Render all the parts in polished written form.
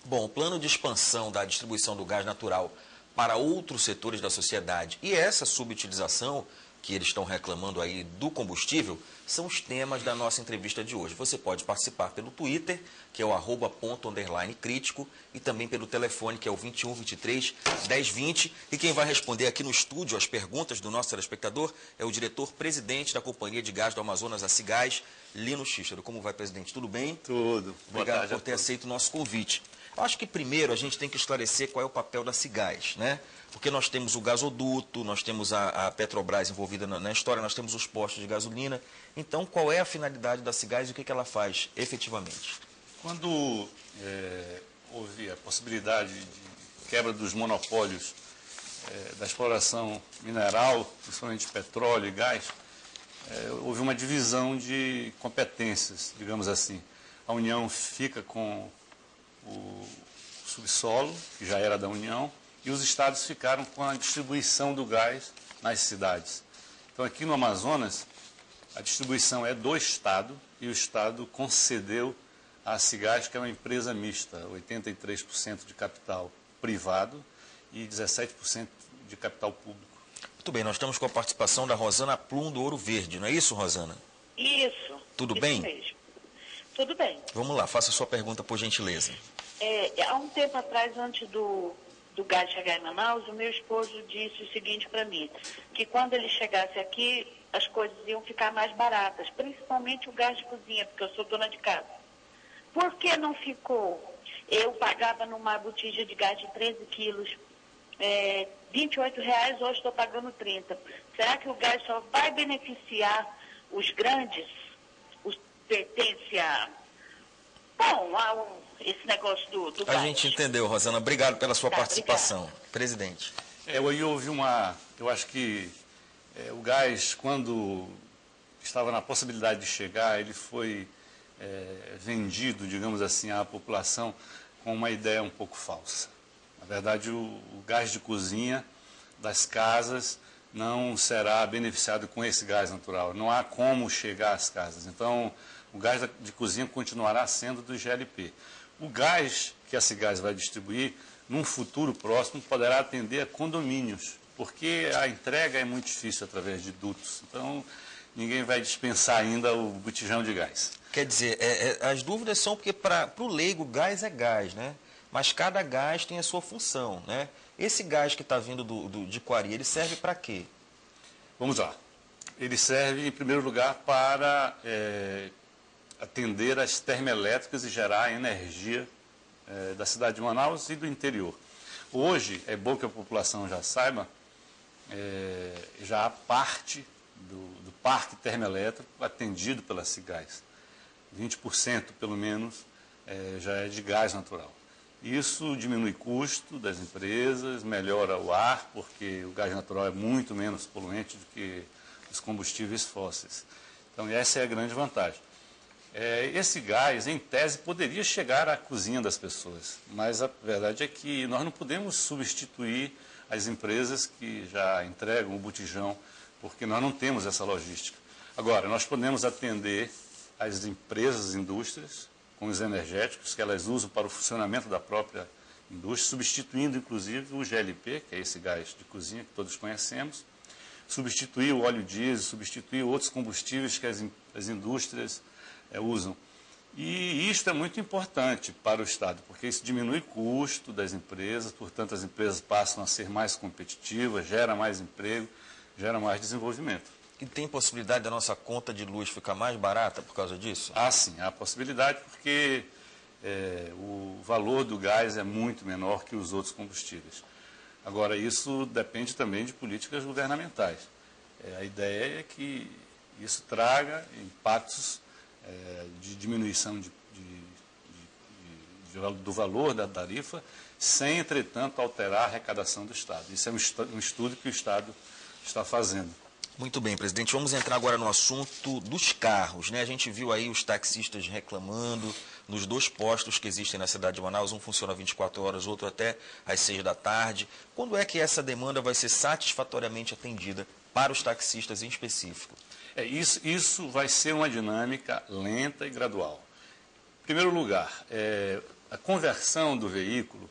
Bom, o plano de expansão da distribuição do gás natural para outros setores da sociedade e essa subutilização que eles estão reclamando aí do combustível são os temas da nossa entrevista de hoje. Você pode participar pelo Twitter, que é o @ponto_crítico, e também pelo telefone, que é o 21 23 10 20. E quem vai responder aqui no estúdio as perguntas do nosso telespectador é o diretor-presidente da Companhia de Gás do Amazonas, a Cigás, Lino Xíxaro. Como vai, presidente? Tudo bem? Tudo. Obrigado por ter aceito o nosso convite. Eu acho que primeiro a gente tem que esclarecer qual é o papel da Cigás, né? Porque nós temos o gasoduto, nós temos a Petrobras envolvida na história, nós temos os postos de gasolina. Então, qual é a finalidade da Cigás e o que ela faz efetivamente? Quando houve a possibilidade de quebra dos monopólios da exploração mineral, principalmente petróleo e gás, houve uma divisão de competências, digamos assim. A União fica com o subsolo, que já era da União, e os estados ficaram com a distribuição do gás nas cidades. Então, aqui no Amazonas, a distribuição é do Estado, e o Estado concedeu à Cigás, que é uma empresa mista, 83% de capital privado e 17% de capital público. Muito bem, nós estamos com a participação da Rosana Plum, do Ouro Verde, não é isso, Rosana? Isso. Tudo isso bem? Mesmo. Tudo bem. Vamos lá, faça a sua pergunta, por gentileza. Há um tempo atrás, antes do gás chegar em Manaus, o meu esposo disse o seguinte para mim, que quando ele chegasse aqui, as coisas iam ficar mais baratas, principalmente o gás de cozinha, porque eu sou dona de casa. Por que não ficou? Eu pagava numa botija de gás de 13 quilos, R$28, hoje estou pagando 30. Será que o gás só vai beneficiar os grandes? Os pertence a... Bom, esse negócio do gás. A gente entendeu, Rosana. Obrigado pela sua participação. Obrigada. Presidente. Aí houve eu acho que o gás, quando estava na possibilidade de chegar, ele foi vendido, digamos assim, à população com uma ideia um pouco falsa. Na verdade, o gás de cozinha das casas não será beneficiado com esse gás natural. Não há como chegar às casas. Então, o gás de cozinha continuará sendo do GLP. O gás que a Cigás vai distribuir, num futuro próximo, poderá atender a condomínios, porque a entrega é muito difícil através de dutos. Então, ninguém vai dispensar ainda o botijão de gás. Quer dizer, as dúvidas são porque para o leigo gás é gás, né? Mas cada gás tem a sua função, né? Esse gás que está vindo de Quari, ele serve para quê? Vamos lá. Ele serve, em primeiro lugar, para atender as termoelétricas e gerar energia da cidade de Manaus e do interior. Hoje, é bom que a população já saiba, já há parte do parque termoelétrico atendido pela Cigás. 20% pelo menos já é de gás natural. Isso diminui custo das empresas, melhora o ar, porque o gás natural é muito menos poluente do que os combustíveis fósseis. Então, essa é a grande vantagem. Esse gás, em tese, poderia chegar à cozinha das pessoas, mas a verdade é que nós não podemos substituir as empresas que já entregam o botijão, porque nós não temos essa logística. Agora, nós podemos atender as empresas, as indústrias, com os energéticos que elas usam para o funcionamento da própria indústria, substituindo, inclusive, o GLP, que é esse gás de cozinha que todos conhecemos, substituir o óleo diesel, substituir outros combustíveis que as indústrias usam. E isto é muito importante para o Estado, porque isso diminui o custo das empresas, portanto, as empresas passam a ser mais competitivas, gera mais emprego, gera mais desenvolvimento. E tem possibilidade da nossa conta de luz ficar mais barata por causa disso? Sim, há possibilidade, porque o valor do gás é muito menor que os outros combustíveis. Agora, isso depende também de políticas governamentais. A ideia é que isso traga impactos de diminuição do valor da tarifa, sem, entretanto, alterar a arrecadação do Estado. Isso é um estudo que o Estado está fazendo. Muito bem, presidente. Vamos entrar agora no assunto dos carros, né? A gente viu aí os taxistas reclamando nos dois postos que existem na cidade de Manaus. Um funciona 24 horas, outro até às 6 da tarde. Quando é que essa demanda vai ser satisfatoriamente atendida para os taxistas em específico? Isso vai ser uma dinâmica lenta e gradual. Em primeiro lugar, a conversão do veículo,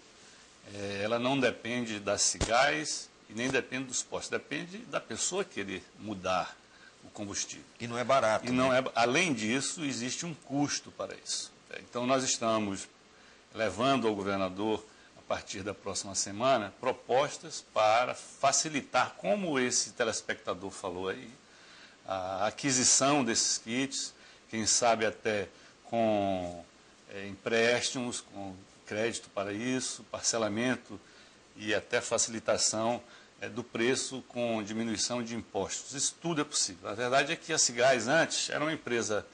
ela não depende da Cigás e nem depende dos postos, depende da pessoa querer mudar o combustível. E não é barato. E não é, além disso, existe um custo para isso. Então, nós estamos levando ao governador, a partir da próxima semana, propostas para facilitar, como esse telespectador falou aí, a aquisição desses kits, quem sabe até com empréstimos, com crédito para isso, parcelamento e até facilitação do preço com diminuição de impostos. Isso tudo é possível. A verdade é que a Cigás antes era uma empresa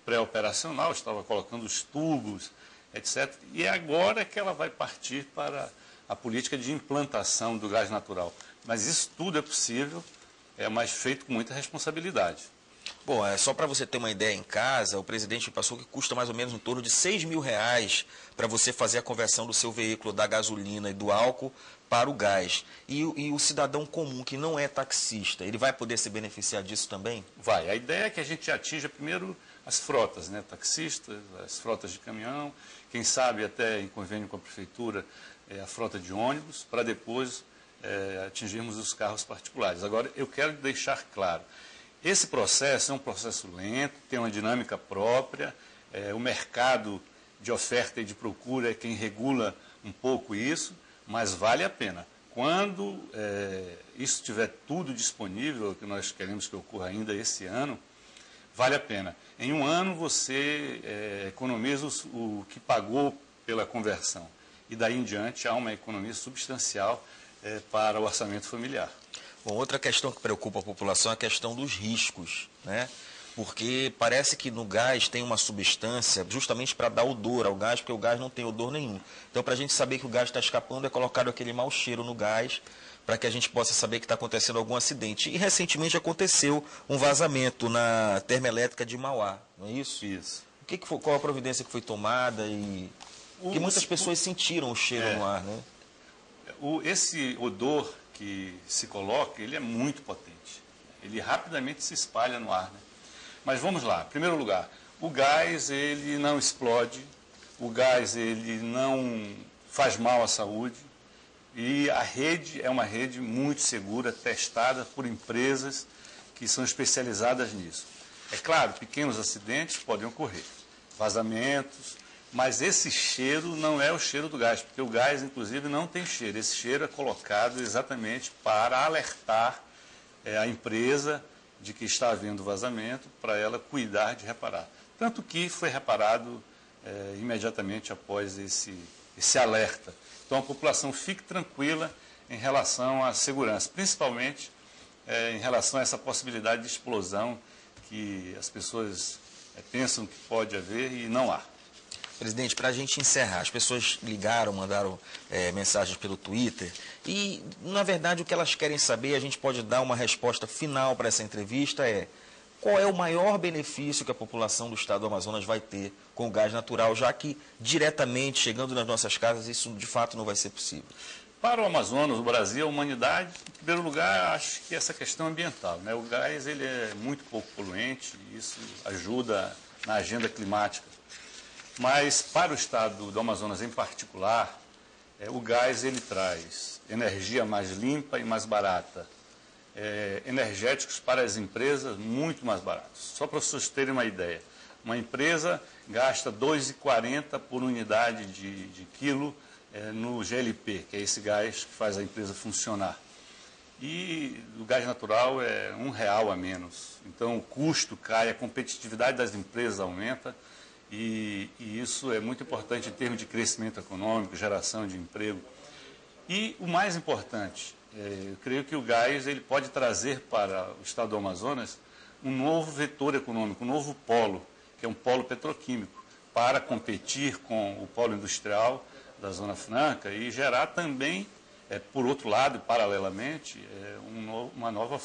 pré-operacional, estava colocando os tubos, etc. E é agora que ela vai partir para a política de implantação do gás natural. Mas isso tudo é possível, mas feito com muita responsabilidade. Bom, só para você ter uma ideia em casa, o presidente passou que custa mais ou menos em torno de R$6.000 para você fazer a conversão do seu veículo da gasolina e do álcool para o gás. E o cidadão comum que não é taxista, ele vai poder se beneficiar disso também? Vai. A ideia é que a gente atinja primeiro as frotas, né? Taxistas, as frotas de caminhão, quem sabe até em convênio com a prefeitura, a frota de ônibus, para depois atingirmos os carros particulares. Agora, eu quero deixar claro, esse processo é um processo lento, tem uma dinâmica própria, o mercado de oferta e de procura é quem regula um pouco isso, mas vale a pena. Quando isso estiver tudo disponível, que nós queremos que ocorra ainda esse ano, vale a pena. Em um ano você economiza o que pagou pela conversão. E daí em diante há uma economia substancial para o orçamento familiar. Bom, outra questão que preocupa a população é a questão dos riscos, né? Porque parece que no gás tem uma substância justamente para dar odor ao gás, porque o gás não tem odor nenhum. Então, para a gente saber que o gás está escapando, é colocado aquele mau cheiro no gás, para que a gente possa saber que está acontecendo algum acidente. E recentemente aconteceu um vazamento na termoelétrica de Mauá, não é isso? Isso. Qual a providência que foi tomada? Porque muitas pessoas sentiram o cheiro no ar, né? Esse odor que se coloca, ele é muito potente. Ele rapidamente se espalha no ar, né? Mas vamos lá. Em primeiro lugar, o gás, ele não explode, o gás, ele não faz mal à saúde, e a rede é uma rede muito segura, testada por empresas que são especializadas nisso. É claro, pequenos acidentes podem ocorrer, vazamentos, mas esse cheiro não é o cheiro do gás, porque o gás, inclusive, não tem cheiro. Esse cheiro é colocado exatamente para alertar a empresa de que está havendo vazamento, para ela cuidar de reparar. Tanto que foi reparado imediatamente após esse alerta. Então, a população fique tranquila em relação à segurança, principalmente em relação a essa possibilidade de explosão que as pessoas pensam que pode haver e não há. Presidente, para a gente encerrar, as pessoas ligaram, mandaram mensagens pelo Twitter e, na verdade, o que elas querem saber, a gente pode dar uma resposta final para essa entrevista, qual é o maior benefício que a população do estado do Amazonas vai ter com o gás natural, já que diretamente, chegando nas nossas casas, isso de fato não vai ser possível? Para o Amazonas, o Brasil, a humanidade, em primeiro lugar, acho que essa questão ambiental, né? O gás ele é muito pouco poluente e isso ajuda na agenda climática. Mas para o estado do Amazonas em particular, o gás ele traz energia mais limpa e mais barata, energéticos para as empresas muito mais baratos. Só para vocês terem uma ideia, uma empresa gasta R$ 2,40 por unidade de quilo no GLP, que é esse gás que faz a empresa funcionar. E o gás natural é R$ 1 a menos. Então o custo cai, a competitividade das empresas aumenta. E isso é muito importante em termos de crescimento econômico, geração de emprego. E o mais importante, eu creio que o gás ele pode trazer para o estado do Amazonas um novo vetor econômico, um novo polo, que é um polo petroquímico, para competir com o polo industrial da Zona Franca e gerar também, por outro lado, paralelamente, uma nova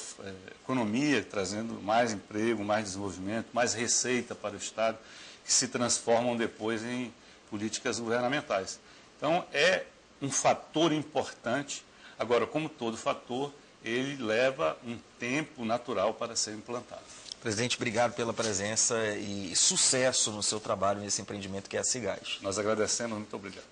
economia, trazendo mais emprego, mais desenvolvimento, mais receita para o estado, que se transformam depois em políticas governamentais. Então, é um fator importante. Agora, como todo fator, ele leva um tempo natural para ser implantado. Presidente, obrigado pela presença e sucesso no seu trabalho nesse empreendimento que é a Cigás. Nós agradecemos, muito obrigado.